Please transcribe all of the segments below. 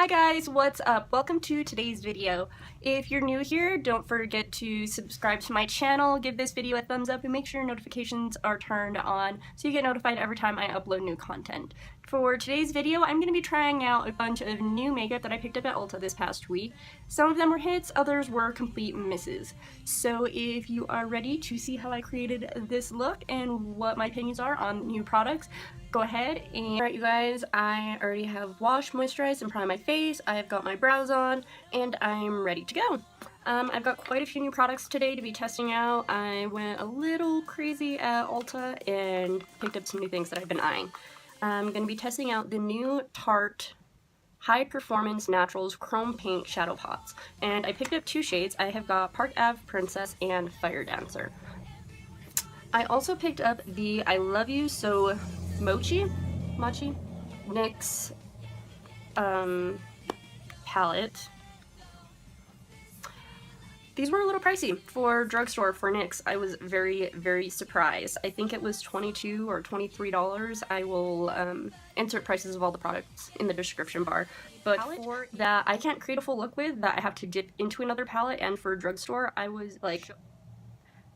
Hi guys, what's up? Welcome to today's video. If you're new here, don't forget to subscribe to my channel, give this video a thumbs up, and make sure notifications are turned on so you get notified every time I upload new content. For today's video, I'm going to be trying out a bunch of new makeup that I picked up at Ulta this past week. Some of them were hits, others were complete misses. So if you are ready to see how I created this look and what my opinions are on new products, go ahead and alright you guys, I already have washed, moisturized, and primed my face. I've got my brows on, and I'm ready to go. I've got quite a few new products today to be testing out. I went a little crazy at Ulta and picked up some new things that I've been eyeing. I'm going to be testing out the new Tarte High Performance Naturals Chrome Paint Shadow Pots. And I picked up two shades. I have got Park Ave Princess and Fire Dancer. I also picked up the I Love You So mochi NYX palette. These were a little pricey for drugstore for NYX. I was very surprised. I think it was $22 or $23. I will insert prices of all the products in the description bar. But for that I can't create a full look with, that I have to dip into another palette, and for drugstore I was like,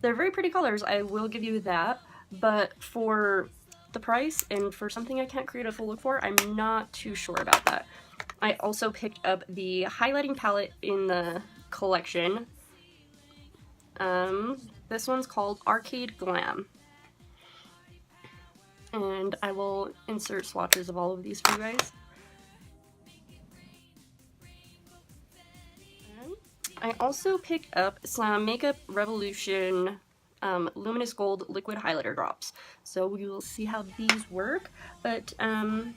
they're very pretty colors, I will give you that, but for the price and for something I can't create a full look for, I'm not too sure about that. I also picked up the highlighting palette in the collection. This one's called Arcade Glam. And I will insert swatches of all of these for you guys. I also picked up some Makeup Revolution Luminous Gold Liquid Highlighter Drops. So we will see how these work. But to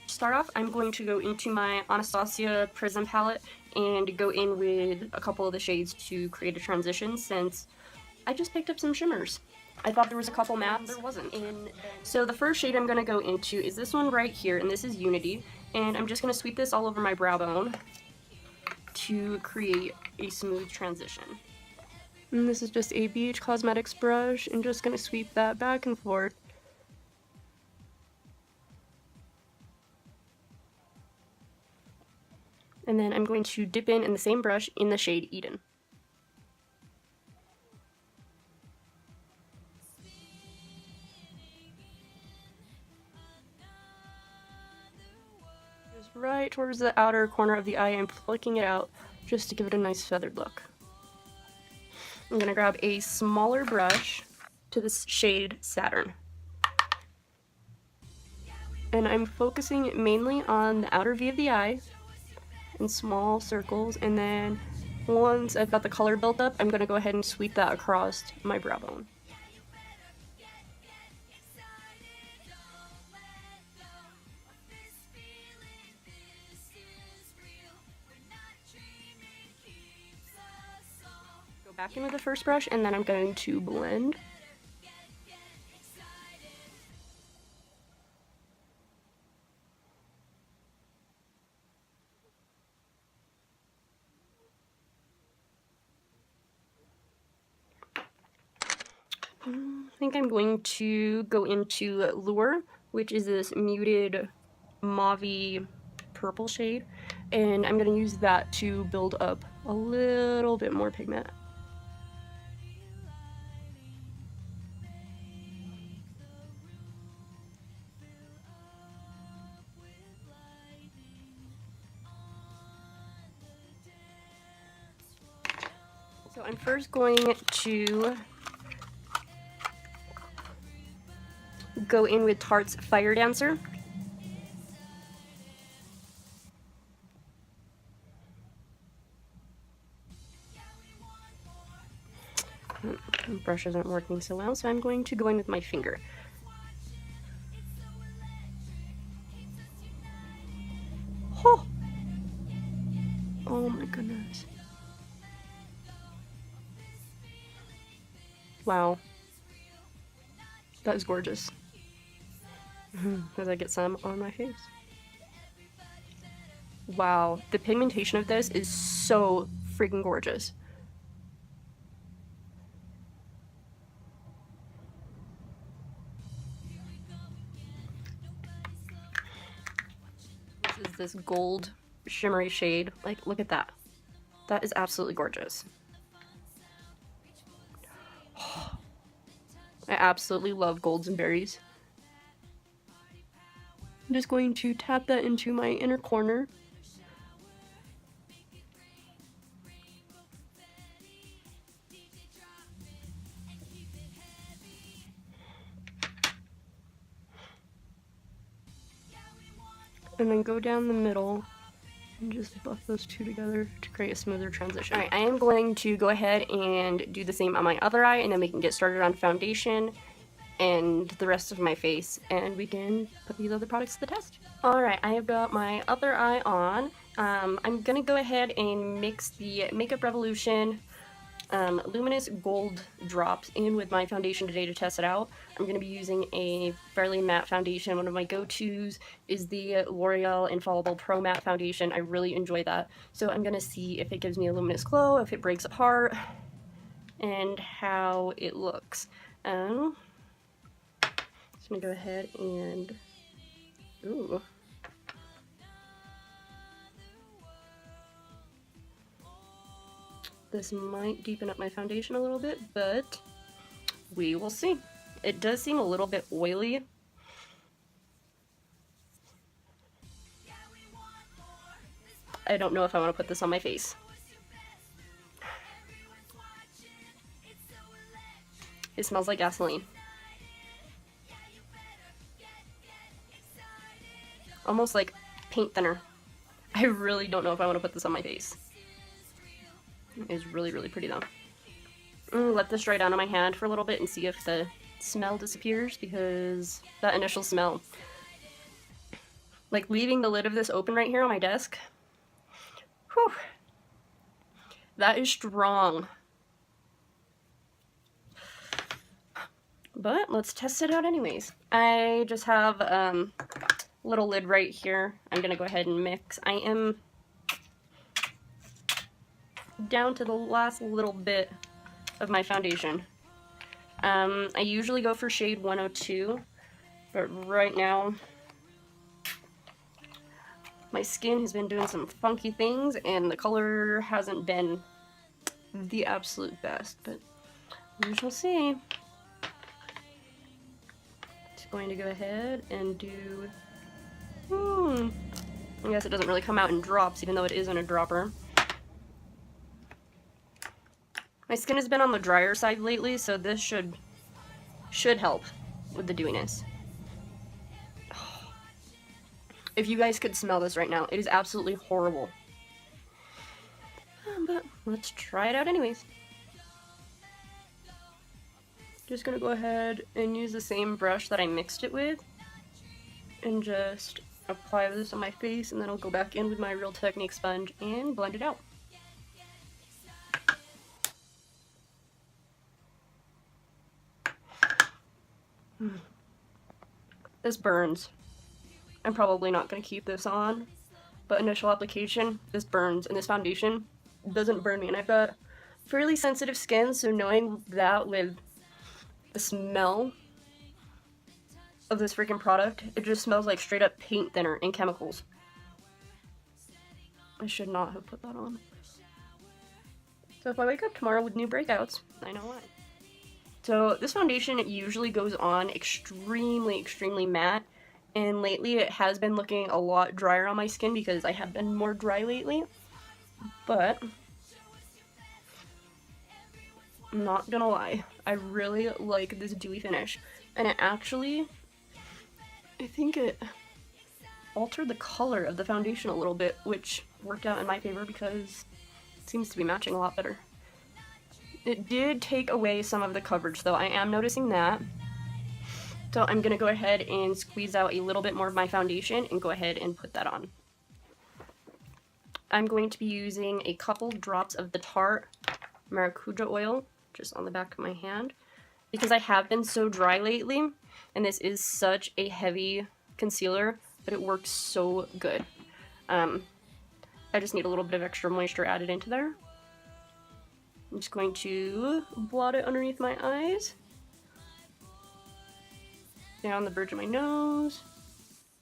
start off, I'm going to go into my Anastasia Prism palette and go in with a couple of the shades to create a transition, since I just picked up some shimmers. I thought there was a couple mattes, there wasn't. So the first shade I'm going to go into is this one right here, and this is Unity. And I'm just going to sweep this all over my brow bone to create a smooth transition. And this is just a BH Cosmetics brush, and just going to sweep that back and forth. And then I'm going to dip in the same brush in the shade Eden. Just right towards the outer corner of the eye, I'm flicking it out just to give it a nice feathered look. I'm going to grab a smaller brush to this shade Saturn. And I'm focusing mainly on the outer V of the eye in small circles, and then once I've got the color built up, I'm going to go ahead and sweep that across my brow bone. Go back in with the first brush, and then I'm going to blend. I think I'm going to go into Lure, which is this muted mauve-y purple shade, and I'm going to use that to build up a little bit more pigment. So I'm first going to go in with Tarte's Fire Dancer. The brush isn't working so well, so I'm going to go in with my finger. Oh! Oh my goodness. Wow. That is gorgeous. As I get some on my face. Wow, the pigmentation of this is so freaking gorgeous. This is this gold shimmery shade. Like, look at that. That is absolutely gorgeous. I absolutely love golds and berries. I'm just going to tap that into my inner corner. And then go down the middle and just buff those two together to create a smoother transition. Alright, I am going to go ahead and do the same on my other eye, and then we can get started on foundation and the rest of my face, and we can put these other products to the test. Alright, I have got my other eye on. I'm gonna go ahead and mix the Makeup Revolution luminous gold drops in with my foundation today to test it out. I'm going to be using a fairly matte foundation. One of my go-tos is the L'Oreal Infallible Pro Matte foundation. I really enjoy that. So I'm going to see if it gives me a luminous glow, if it breaks apart, and how it looks. Just going to go ahead and... Ooh. This might deepen up my foundation a little bit, but we will see. It does seem a little bit oily. I don't know if I want to put this on my face. It smells like gasoline. Almost like paint thinner. I really don't know if I want to put this on my face. It's really, really pretty though. Let this dry down on my hand for a little bit and see if the smell disappears, because that initial smell, like leaving the lid of this open right here on my desk, whew, that is strong. But let's test it out anyways. I just have a little lid right here. I'm gonna go ahead and mix. I am down to the last little bit of my foundation. I usually go for shade 102, but right now my skin has been doing some funky things and the color hasn't been the absolute best, but we shall see. Just going to go ahead and do, I guess it doesn't really come out in drops even though it is in a dropper. My skin has been on the drier side lately, so this should help with the dewiness. If you guys could smell this right now, it is absolutely horrible. But let's try it out anyways. Just gonna go ahead and use the same brush that I mixed it with and just apply this on my face, and then I'll go back in with my Real Technique sponge and blend it out. This burns. I'm probably not going to keep this on, but initial application, this burns, and this foundation doesn't burn me, and I've got fairly sensitive skin, so knowing that with the smell of this freaking product, it just smells like straight up paint thinner and chemicals. I should not have put that on. So if I wake up tomorrow with new breakouts, I know why. So this foundation usually goes on extremely, extremely matte, and lately it has been looking a lot drier on my skin because I have been more dry lately, but I'm not gonna lie, I really like this dewy finish, and it actually, I think it altered the color of the foundation a little bit, which worked out in my favor because it seems to be matching a lot better. It did take away some of the coverage though, I am noticing that. So I'm going to go ahead and squeeze out a little bit more of my foundation and go ahead and put that on. I'm going to be using a couple drops of the Tarte Maracuja oil just on the back of my hand because I have been so dry lately, and this is such a heavy concealer, but it works so good. I just need a little bit of extra moisture added into there. I'm just going to blot it underneath my eyes, down the bridge of my nose,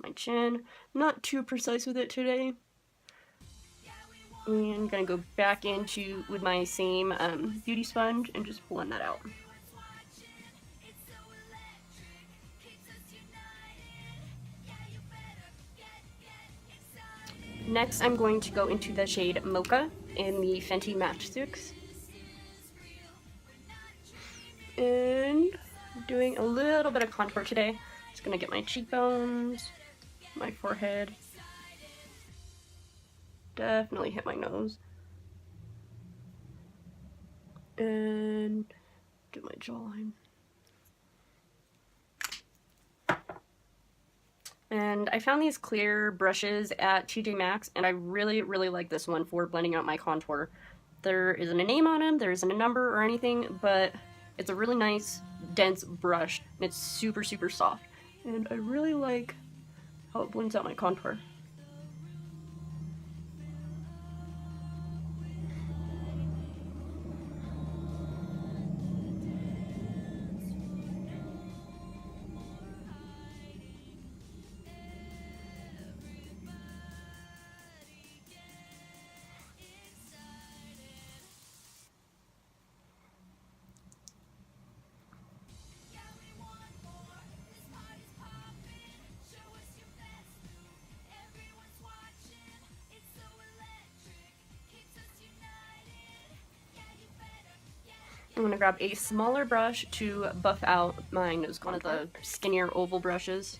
my chin. Not too precise with it today. And I'm gonna go back into with my same beauty sponge and just blend that out. Next, I'm going to go into the shade Mocha in the Fenty Matchstix. And doing a little bit of contour today. Just gonna get my cheekbones, my forehead. Definitely hit my nose. And do my jawline. And I found these clear brushes at TJ Maxx, and I really, really like this one for blending out my contour. There isn't a name on them, there isn't a number or anything, but it's a really nice, dense brush, and it's super, super soft. And I really like how it blends out my contour. I'm going to grab a smaller brush to buff out my nose contour, one of the skinnier oval brushes.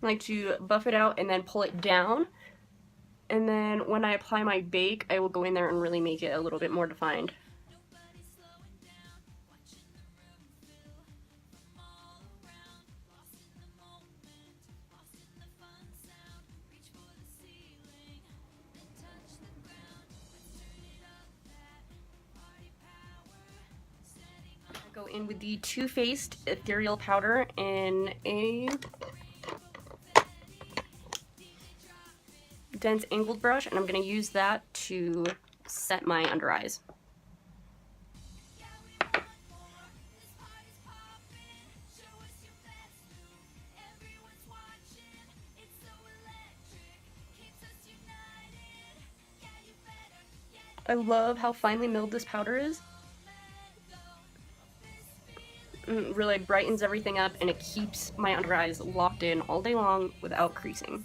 I like to buff it out and then pull it down. And then when I apply my bake, I will go in there and really make it a little bit more defined. Go in with the Too Faced Ethereal Powder in a dense angled brush, and I'm going to use that to set my under eyes. I love how finely milled this powder is. It really brightens everything up, and it keeps my under eyes locked in all day long without creasing.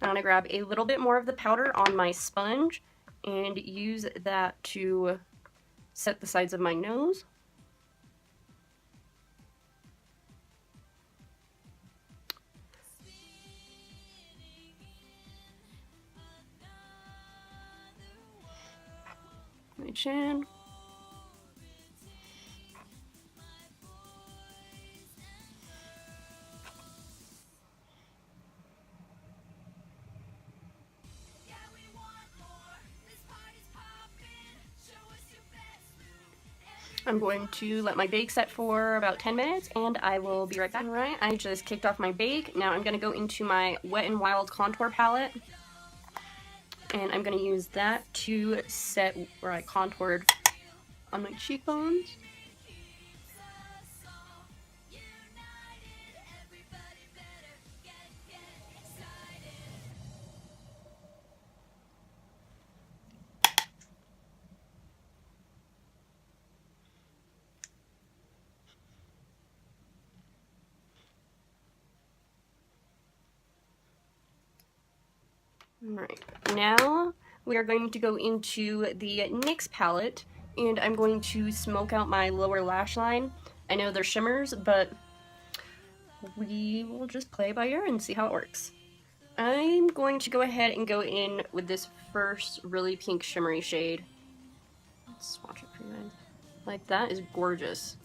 I'm going to grab a little bit more of the powder on my sponge and use that to set the sides of my nose. My chin. I'm going to let my bake set for about 10 minutes and I will be right back. Alright, I just kicked off my bake. Now I'm going to go into my Wet n Wild contour palette. And I'm going to use that to set where I contoured on my cheekbones. Alright, now we are going to go into the NYX palette, and I'm going to smoke out my lower lash line. I know they're shimmers, but we will just play by ear and see how it works. I'm going to go ahead and go in with this first really pink shimmery shade. Let's swatch it for you guys. Like, that is gorgeous.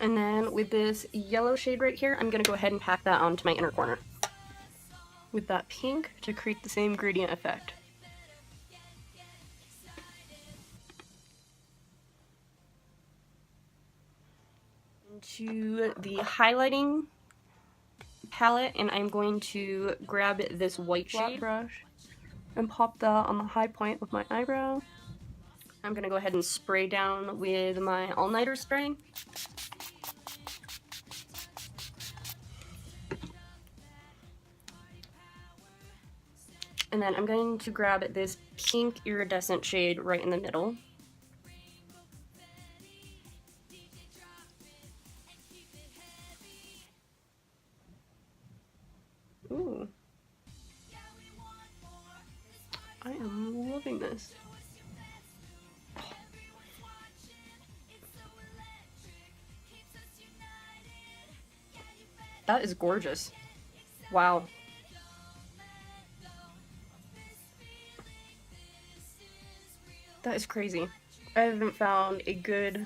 And then with this yellow shade right here, I'm going to go ahead and pack that onto my inner corner with that pink to create the same gradient effect. To the highlighting palette, and I'm going to grab this white shade brush and pop that on the high point of my eyebrow. I'm going to go ahead and spray down with my all-nighter spray. And then I'm going to grab this pink iridescent shade right in the middle. Ooh. I am loving this. That is gorgeous. Wow. That is crazy. I haven't found a good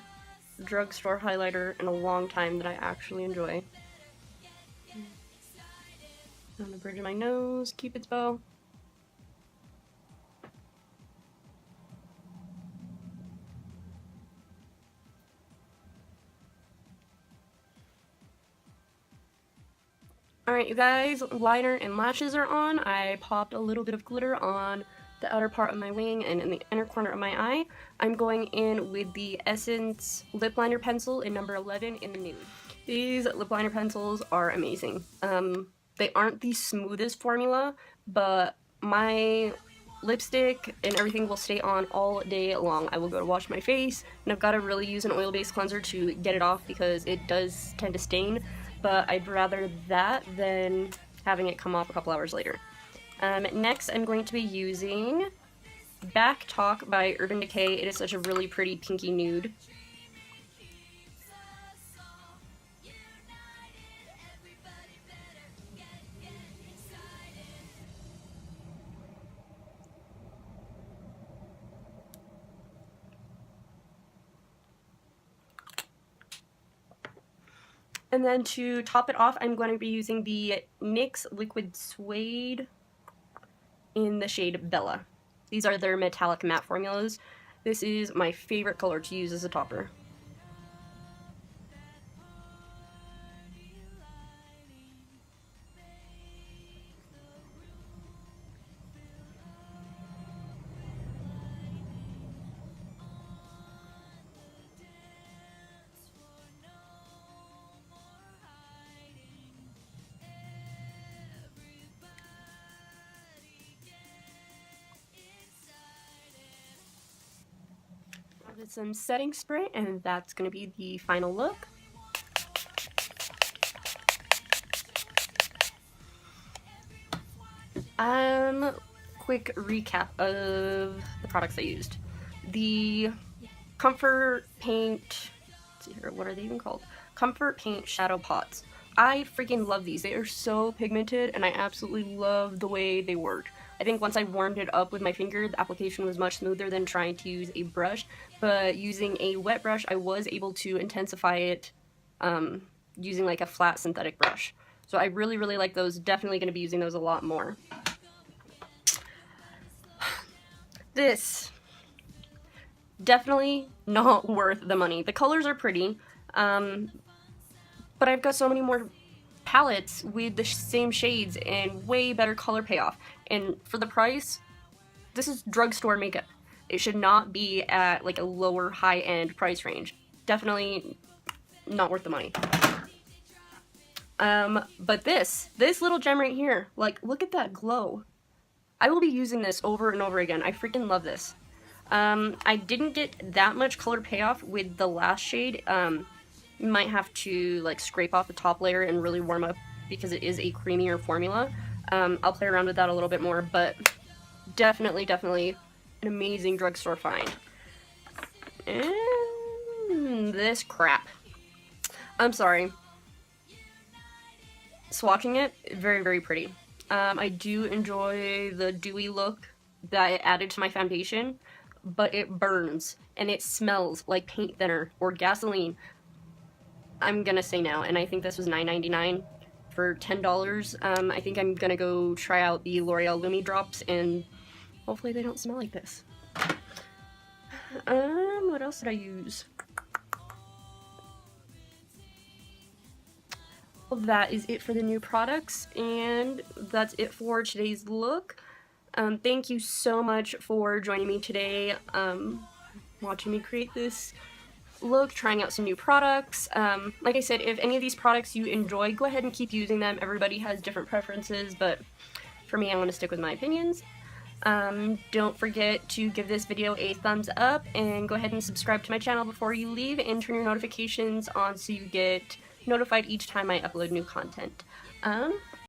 drugstore highlighter in a long time that I actually enjoy. On the bridge of my nose, Cupid's bow. Alright, you guys, liner and lashes are on. I popped a little bit of glitter on the outer part of my wing and in the inner corner of my eye. I'm going in with the Essence lip liner pencil in number 11 in the nude. These lip liner pencils are amazing. They aren't the smoothest formula, but my lipstick and everything will stay on all day long. I will go to wash my face, and I've got to really use an oil-based cleanser to get it off because it does tend to stain, but I'd rather that than having it come off a couple hours later. Next, I'm going to be using Back Talk by Urban Decay. It is such a really pretty pinky nude. And then to top it off, I'm going to be using the NYX Liquid Suede in the shade Bella. These are their metallic matte formulas. This is my favorite color to use as a topper. With some setting spray, and that's going to be the final look. Quick recap of the products I used. The Comfort Paint, let's see here, what are they even called? Comfort Paint Shadow Pots. I freaking love these. They are so pigmented, and I absolutely love the way they work. I think once I warmed it up with my finger, the application was much smoother than trying to use a brush, but using a wet brush, I was able to intensify it using like a flat synthetic brush. So I really, really like those. Definitely going to be using those a lot more. This, definitely not worth the money. The colors are pretty, but I've got so many more palettes with the same shades and way better color payoff. And for the price, this is drugstore makeup. It should not be at like a lower high-end price range. Definitely not worth the money. But this little gem right here, like, look at that glow. I will be using this over and over again. I freaking love this. I didn't get that much color payoff with the last shade. You might have to like scrape off the top layer and really warm up because it is a creamier formula. I'll play around with that a little bit more, but definitely an amazing drugstore find. And this crap. I'm sorry. Swatching it, very, very pretty. I do enjoy the dewy look that it added to my foundation, but it burns and it smells like paint thinner or gasoline. I'm gonna say no, and I think this was $9.99 for $10. I think I'm gonna go try out the L'Oreal Lumi drops, and hopefully they don't smell like this. What else did I use? Well, that is it for the new products, and that's it for today's look. Thank you so much for joining me today, watching me create this look, trying out some new products. Like I said, if any of these products you enjoy, go ahead and keep using them. Everybody has different preferences, but for me, I'm going to stick with my opinions. Don't forget to give this video a thumbs up, and go ahead and subscribe to my channel before you leave, and turn your notifications on so you get notified each time I upload new content.